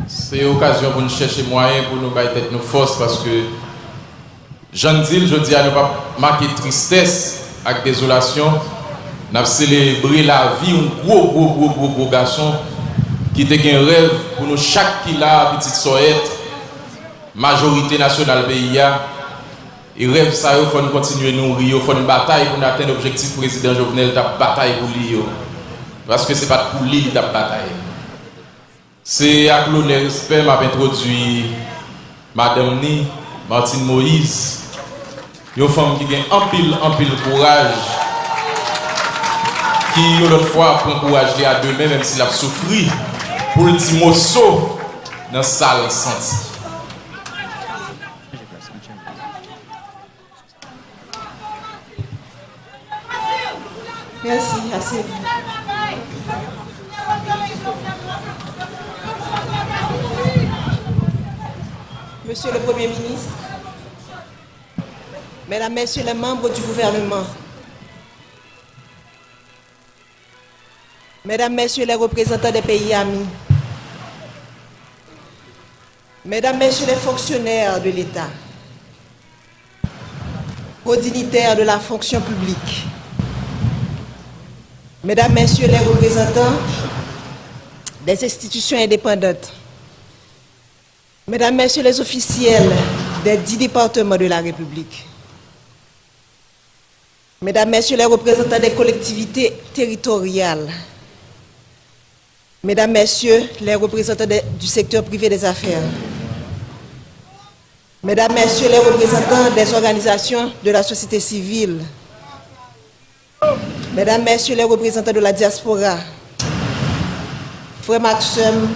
C'est l'occasion pour nous chercher moyens pour nous battre nos forces parce que Jean Dil, je dis à ne pas marquer tristesse avec désolation. Nous avons célébré la vie, un gros garçon qui était un rêve pour nous, chaque qui l'a, petite soette, majorité nationale pays. Et rêve ça, il faut nous continuer à nourrir, il faut une bataille pour atteindre l'objectif président Jovenel, la bataille pour lui. Parce que ce n'est pas pour lui la bataille. C'est avec l'honneur et respect m'a introduit Madame Ni, Martine Moïse, une femme qui a un pile courage, qui l'autre fois prend courage à demain, même s'il a souffert, pour le petit morceau dans la salle senti. Merci, assez. Monsieur le Premier ministre, Mesdames, Messieurs les membres du gouvernement, Mesdames, Messieurs les représentants des pays amis, Mesdames, Messieurs les fonctionnaires de l'État, hauts dignitaires de la fonction publique, Mesdames, Messieurs les représentants des institutions indépendantes, Mesdames, Messieurs les officiels des 10 départements de la République, Mesdames, Messieurs les représentants des collectivités territoriales, Mesdames, Messieurs les représentants du secteur privé des affaires, Mesdames, Messieurs les représentants des organisations de la société civile, Mesdames, Messieurs les représentants de la diaspora, frères Maxime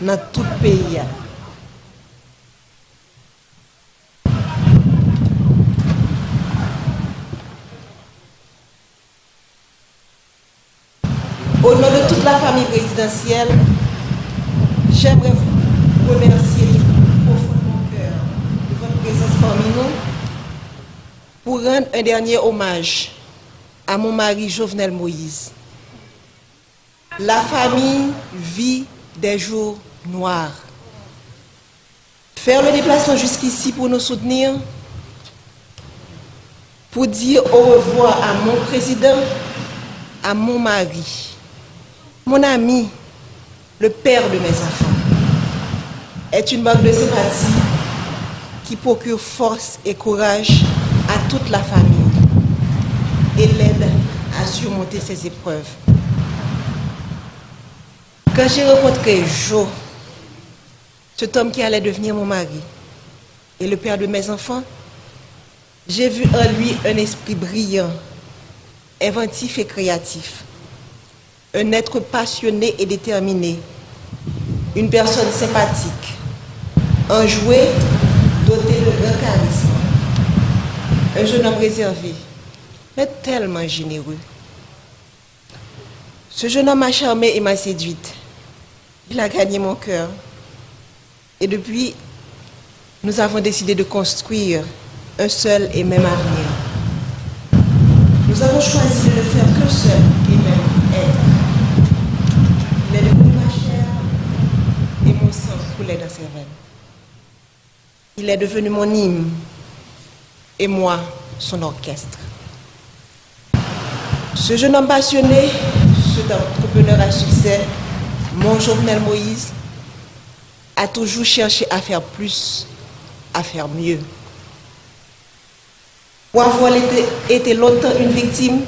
dans tout le pays. Au nom de toute la famille présidentielle, j'aimerais vous remercier au fond de mon cœur de votre présence parmi nous pour rendre un dernier hommage à mon mari Jovenel Moïse. La famille vit des jours noirs. Faire le déplacement jusqu'ici pour nous soutenir, pour dire au revoir à mon président, à mon mari, mon ami, le père de mes enfants, est une marque de sympathie qui procure force et courage à toute la famille et l'aide à surmonter ces épreuves. Quand j'ai rencontré Jo, cet homme qui allait devenir mon mari et le père de mes enfants, j'ai vu en lui un esprit brillant, inventif et créatif. Un être passionné et déterminé, une personne sympathique, enjoué, doté de grand charisme, un jeune homme réservé, mais tellement généreux. Ce jeune homme m'a charmée et m'a séduite. Il a gagné mon cœur. Et depuis, nous avons décidé de construire un seul et même avenir. Nous avons choisi de ne faire qu'un seul et même être. Il est devenu ma chair et mon sang coulait dans ses veines. Il est devenu mon hymne et moi son orchestre. Ce jeune homme passionné, cet entrepreneur à succès, mon Jovenel Moïse, a toujours cherché à faire plus, à faire mieux. Pour avoir été longtemps une victime,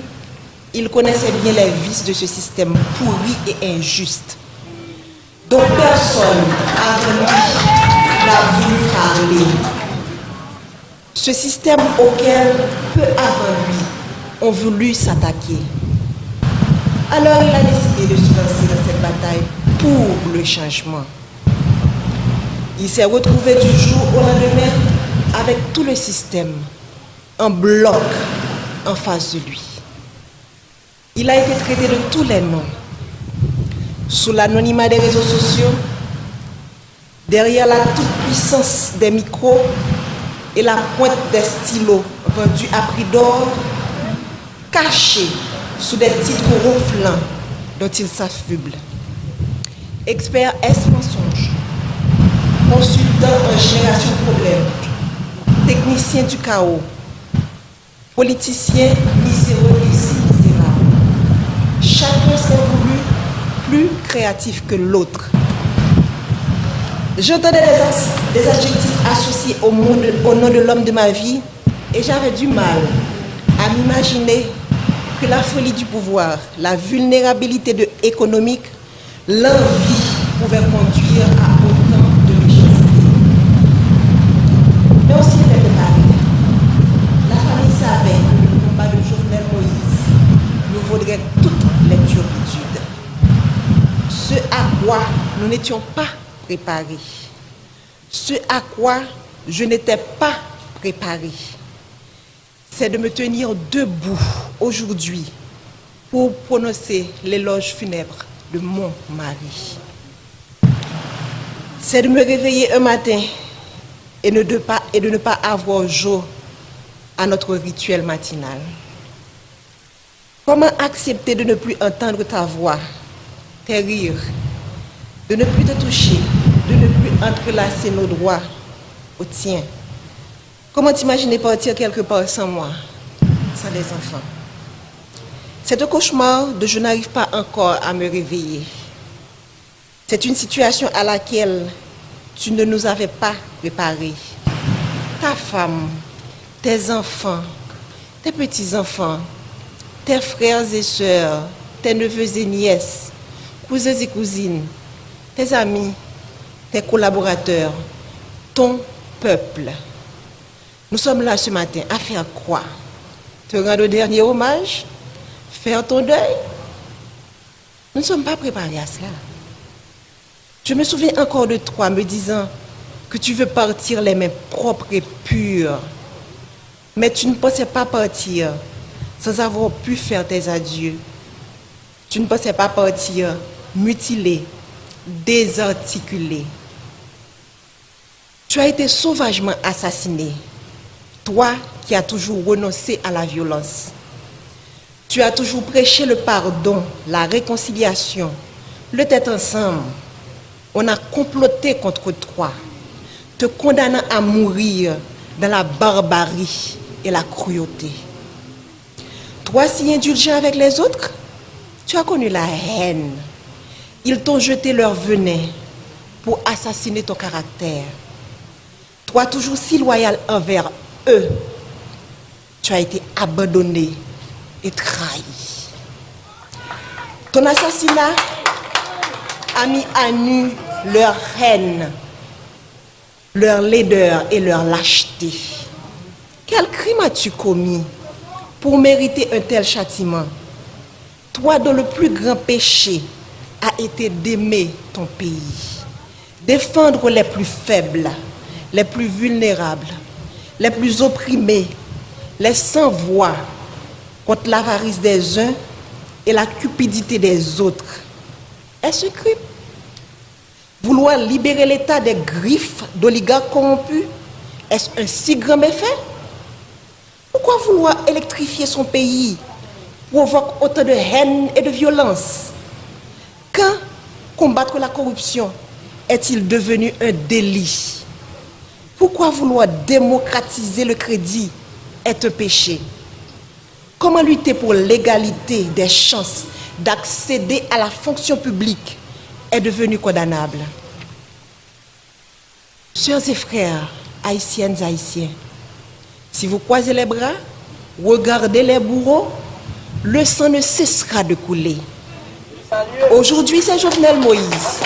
il connaissait bien les vices de ce système pourri et injuste, dont personne avant lui n'a voulu parler. Ce système auquel peu avant lui ont voulu s'attaquer. Alors il a décidé de se lancer dans cette bataille pour le changement. Il s'est retrouvé du jour au lendemain avec tout le système en bloc en face de lui. Il a été traité de tous les noms. Sous l'anonymat des réseaux sociaux, derrière la toute-puissance des micros et la pointe des stylos vendus à prix d'or, caché sous des titres ronflants dont il s'affuble. Expert est mensonge, consultant en génération de problèmes, technicien du chaos, politicien miséreux et si misérable. Chacun s'est voulu plus créatif que l'autre. J'entendais des adjectifs associés au nom de l'homme de ma vie et j'avais du mal à m'imaginer que la folie du pouvoir, la vulnérabilité économique, l'envie pouvait conduire à autant de méchanceté. Mais aussi était préparé. La famille savait que le combat de Jovenel Moïse nous vaudrait toutes les turpitudes. Ce à quoi nous n'étions pas préparés. Ce à quoi je n'étais pas préparé, c'est de me tenir debout aujourd'hui pour prononcer l'éloge funèbre de mon mari. C'est de me réveiller un matin et de ne pas avoir jour à notre rituel matinal. Comment accepter de ne plus entendre ta voix, tes rires, de ne plus te toucher, de ne plus entrelacer nos doigts au tien? Comment t'imaginer partir quelque part sans moi, sans des enfants? C'est un cauchemar de je n'arrive pas encore à me réveiller. C'est une situation à laquelle tu ne nous avais pas préparés. Ta femme, tes enfants, tes petits-enfants, tes frères et sœurs, tes neveux et nièces, cousins et cousines, tes amis, tes collaborateurs, ton peuple. Nous sommes là ce matin à faire quoi? Te rendre au dernier hommage? Faire ton deuil? Nous ne sommes pas préparés à cela. Je me souviens encore de toi me disant que tu veux partir les mains propres et pures. Mais tu ne pensais pas partir sans avoir pu faire tes adieux. Tu ne pensais pas partir mutilé, désarticulé. Tu as été sauvagement assassiné. Toi qui as toujours renoncé à la violence. Tu as toujours prêché le pardon, la réconciliation, le tête ensemble. On a comploté contre toi, te condamnant à mourir dans la barbarie et la cruauté. Toi si indulgent avec les autres, tu as connu la haine. Ils t'ont jeté leur venin pour assassiner ton caractère. Toi toujours si loyal envers eux, tu as été abandonné et trahi. Ton assassinat a mis à nu leur haine, leur laideur et leur lâcheté. Quel crime as-tu commis pour mériter un tel châtiment? Toi dont le plus grand péché a été d'aimer ton pays, défendre les plus faibles, les plus vulnérables, les plus opprimés, les sans voix, contre l'avarice des uns et la cupidité des autres. Est-ce un crime? Vouloir libérer l'État des griffes d'oligarques corrompus, est-ce un si grand méfait? Pourquoi vouloir électrifier son pays provoque autant de haine et de violence? Quand combattre la corruption est-il devenu un délit? Pourquoi vouloir démocratiser le crédit est un péché? Comment lutter pour l'égalité des chances d'accéder à la fonction publique est devenu condamnable? Sœurs et frères, haïtiennes et haïtiens, si vous croisez les bras, regardez les bourreaux, le sang ne cessera de couler. Aujourd'hui, c'est Jovenel Moïse.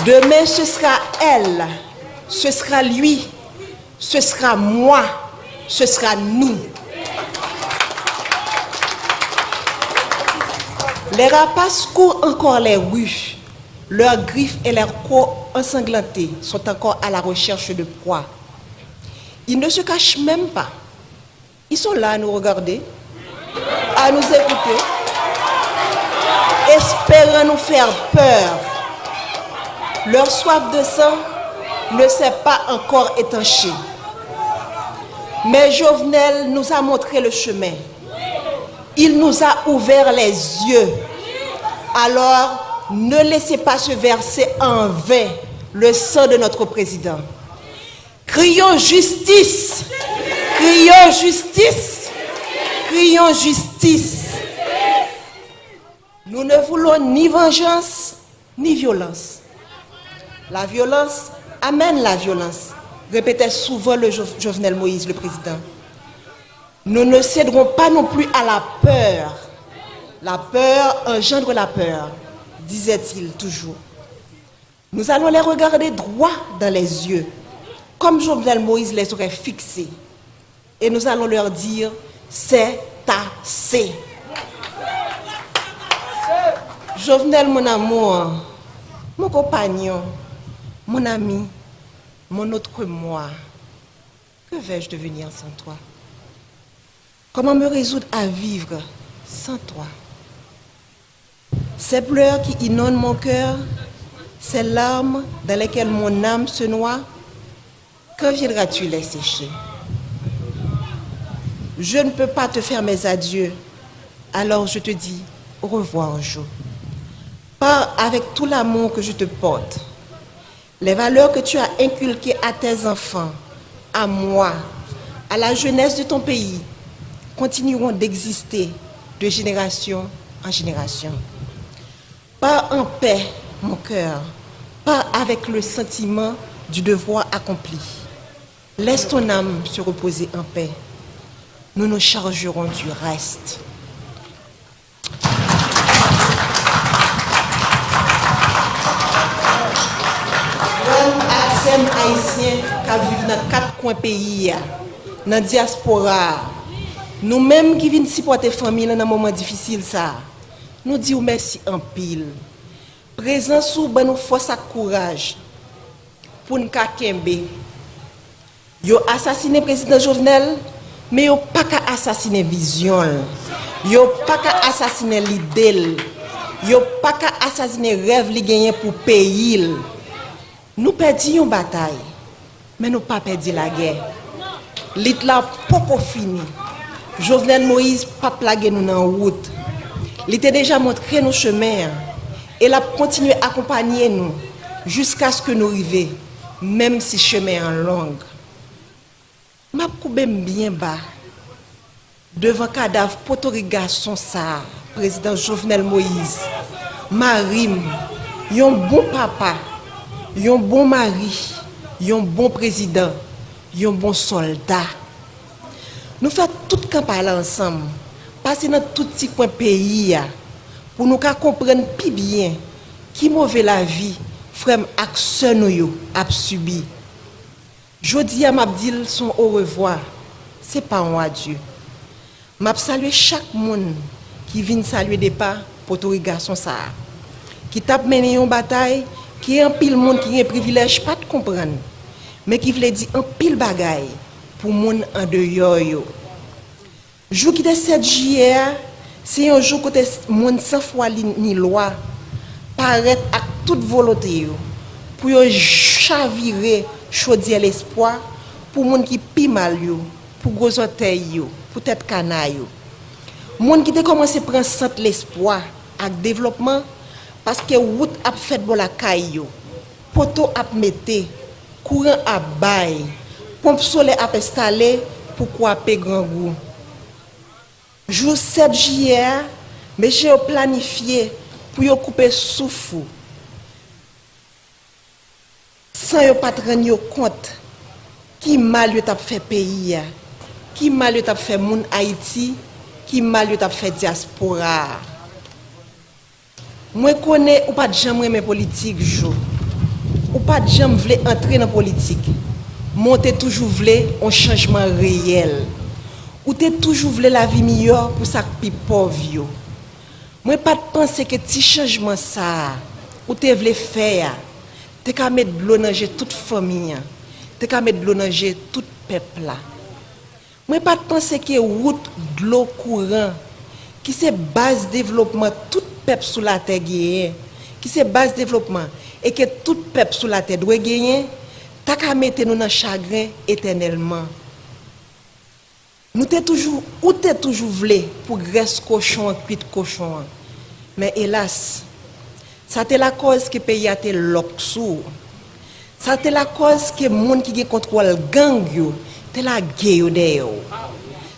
Demain, ce sera elle, ce sera lui, ce sera moi, ce sera nous. Les rapaces courent encore les rues. Leurs griffes et leurs crocs ensanglantés sont encore à la recherche de proie. Ils ne se cachent même pas. Ils sont là à nous regarder, à nous écouter, espérant nous faire peur. Leur soif de sang ne s'est pas encore étanchée. Mais Jovenel nous a montré le chemin. Il nous a ouvert les yeux. Alors, Ne laissez pas se verser en vain le sang de notre président. Crions justice. Crions justice. Crions justice. Nous ne voulons ni vengeance, ni violence. La violence amène la violence, répétait souvent le Jovenel Moïse, le président. Nous ne céderons pas non plus à la peur. La peur engendre la peur, disait-il toujours. Nous allons les regarder droit dans les yeux, comme Jovenel Moïse les aurait fixés. Et nous allons leur dire, c'est assez. Jovenel, mon amour, mon compagnon, mon ami, mon autre moi, que vais-je devenir sans toi? Comment me résoudre à vivre sans toi? Ces pleurs qui inondent mon cœur, ces larmes dans lesquelles mon âme se noie, quand viendras-tu les sécher? Je ne peux pas te faire mes adieux, alors je te dis au revoir, Jo. Pars avec tout l'amour que je te porte. Les valeurs que tu as inculquées à tes enfants, à moi, à la jeunesse de ton pays, continueront d'exister de génération en génération. Pars en paix, mon cœur. Pars avec le sentiment du devoir accompli. Laisse ton âme se reposer en paix. Nous nous chargerons du reste. Sem haïtien qui vivent dans 4 coins pays, dans la diaspora, nous-mêmes qui venons supporter la famille dans un moment difficile, nous disons merci en pile. Présent sous nous force et courage pour nous kembe. Yo assassiné le président Jovenel, mais yo pas qu'à assassiner vision. Yo pas qu'à assassiner l'idée. Yo pas qu'à assassiner rêve li gagné pour pays. Nous perdions une bataille, mais nous pas perdu la guerre. L'Itla pas fini. Jovenel Moïse pas plagué nous dans la route. Il était déjà montré nos chemins et il a continué à accompagner nous jusqu'à ce que nous arrivions, même si le chemin est long. Je suis bien bas devant le cadavre potorigasson ça, président Jovenel Moïse. Marim, un bon papa. Un bon mari, un bon président, un bon soldat. Nous faisons tout campagne ensemble, passer dans tout petit coin pays pour nous comprendre plus bien qui mauvais la vie, frère ak sœur nous a subi. Jodi a m'a dit son au revoir, c'est pas un adieu. M'a saluer chaque monde qui vient saluer des pas pour tous les garçons ça, qui tape mené une bataille. Qui est un pile monde qui a un privilège pas de comprendre, mais qui veut dire un pile bagaille pour monde en dehors yo. Jour qui est 7 juillet, c'est un jour côté monde sans foi ni loi paraît à toute volonté yo pour yo chavirer chaudier l'espoir pour monde qui pi mal yo, pour gros orteil yo, pour tête canaille yo. Monde qui a commencé prendre centre l'espoir avec développement. Parce que route a fait pour la caillou, poteau a mette, courant a bail, pompe solaire a installé pour couper grand goût. Jour 7 juillet, monsieur a planifié pour yo couper souffle. Sans yo pas rendre compte qui mal yo t'a fait pays, qui mal yo t'a fait moun Haïti, qui mal yo t'a fait diaspora. Moi connais ou pas de jamais aimer politique jo. Ou pas de jamais vle entrer dans politique. Monter toujours vle un changement réel. Ou t'es toujours vle la vie meilleure pour ça pi pauvre yo. Moi pas de penser que petit changement ça ou t'es vle faire. T'es qu'à mettre de l'eau dans toute famille. T'es qu'à mettre de l'eau dans tout peuple là. Moi pas de penser que route de l'eau courant qui c'est base développement tout peuple sous la terre gagner, qui c'est base développement et que tout peuple sous la terre doit gagner, t'as qu'à mettre nous dans chagrin éternellement. Nous t'es toujours ou t'es toujours voulu pour graisse cochon cuite cochon. Mais hélas, Ça c'est la cause que le pays a été loxou. Ça c'est la cause que les gens qui contrôlent gang yo, c'est la guerre d'ailleurs.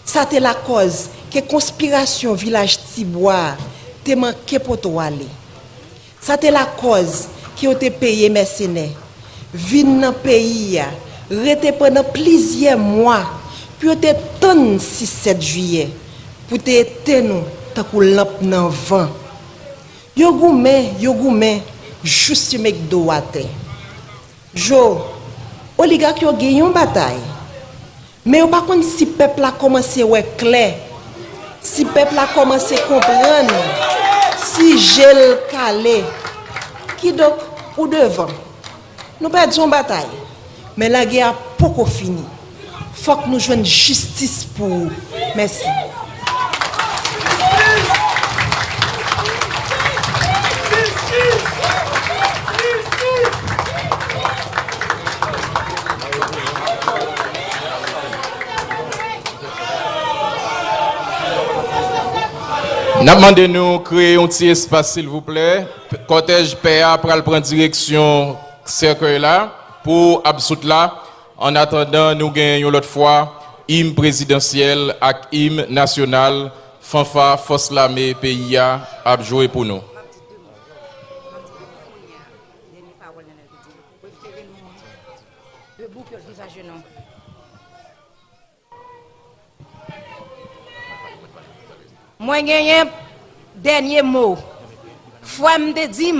Ça c'est la cause que conspiration village Tibois te manqué pour toi aller. Ça c'est la cause qui ont été payé mercenaires. Vin dans pays rete pendant plusieurs mois puis ont été 6-7 juillet pour te été nous tant que lampe dans vent. Yo goumen juste mek do ate. Jo oligarque yo gagné une bataille. Mais on pas connait si peuple a commencé ouais clair. Si peuple a commencé comprendre si gel calé qui donc ou devant. Nous perdons une bataille. Mais la guerre a pas fini. Faut que nous joignons justice pour vous. Merci. Nous demandons de nous créer un petit espace, s'il vous plaît. Cortège PA pour prendre direction cercueil là, pour absout là. En attendant, nous gagnons l'autre fois hymne présidentiel et hymne national. Fanfa, force l'armée, pays a joué pour nous. Moi, j'ai un dernier mot. Foi me dit,